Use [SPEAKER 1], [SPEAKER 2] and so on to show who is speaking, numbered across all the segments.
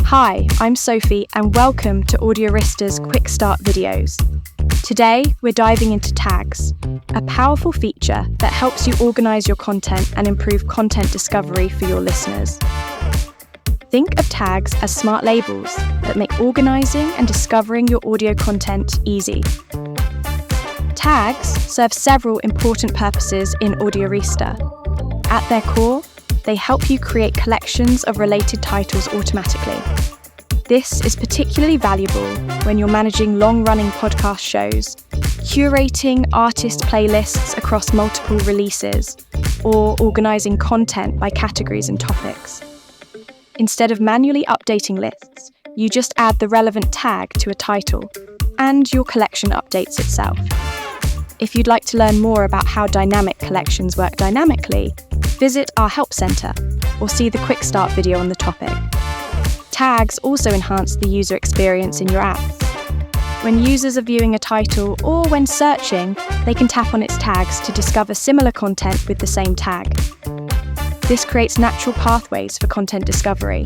[SPEAKER 1] Hi, I'm Sophie and welcome to Audiorista's Quick Start videos. Today, we're diving into tags, a powerful feature that helps you organise your content and improve content discovery for your listeners. Think of tags as smart labels that make organising and discovering your audio content easy. Tags serve several important purposes in Audiorista. At their core, they help you create collections of related titles automatically. This is particularly valuable when you're managing long-running podcast shows, curating artist playlists across multiple releases, or organising content by categories and topics. Instead of manually updating lists, you just add the relevant tag to a title, and your collection updates itself. If you'd like to learn more about how dynamic collections work dynamically, visit our Help Centre or see the Quick Start video on the topic. Tags also enhance the user experience in your apps. When users are viewing a title or when searching, they can tap on its tags to discover similar content with the same tag. This creates natural pathways for content discovery.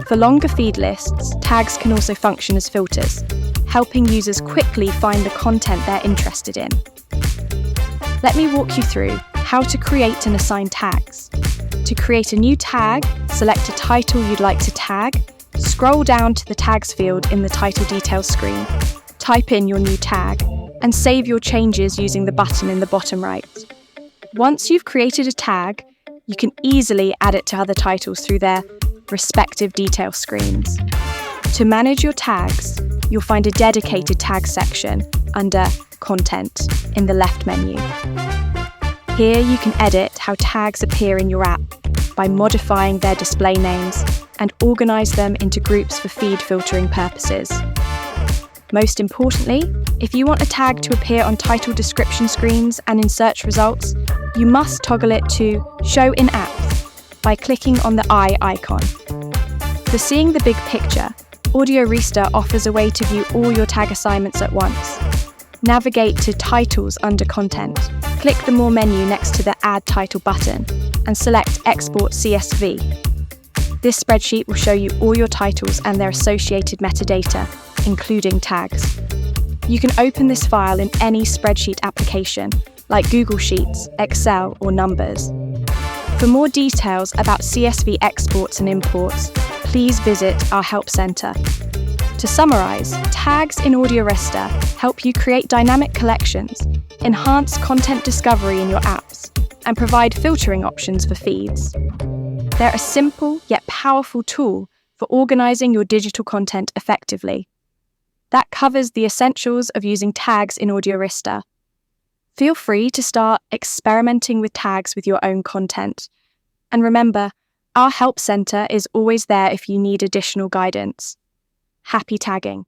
[SPEAKER 1] For longer feed lists, tags can also function as filters, helping users quickly find the content they're interested in. Let me walk you through how to create and assign tags. To create a new tag, select a title you'd like to tag, scroll down to the tags field in the title details screen, type in your new tag, and save your changes using the button in the bottom right. Once you've created a tag, you can easily add it to other titles through their respective detail screens. To manage your tags, you'll find a dedicated tag section under Content in the left menu. Here you can edit how tags appear in your app by modifying their display names and organise them into groups for feed filtering purposes. Most importantly, if you want a tag to appear on title description screens and in search results, you must toggle it to Show in Apps by clicking on the eye icon. For seeing the big picture, Audiorista offers a way to view all your tag assignments at once. Navigate to Titles under Content, click the More menu next to the Add Title button, and select Export CSV. This spreadsheet will show you all your titles and their associated metadata, including tags. You can open this file in any spreadsheet application, like Google Sheets, Excel, or Numbers. For more details about CSV exports and imports, please visit our Help Centre. To summarise, tags in Audiorista help you create dynamic collections, enhance content discovery in your apps, and provide filtering options for feeds. They're a simple yet powerful tool for organising your digital content effectively. That covers the essentials of using tags in Audiorista. Feel free to start experimenting with tags with your own content. And remember, our Help Centre is always there if you need additional guidance. Happy tagging!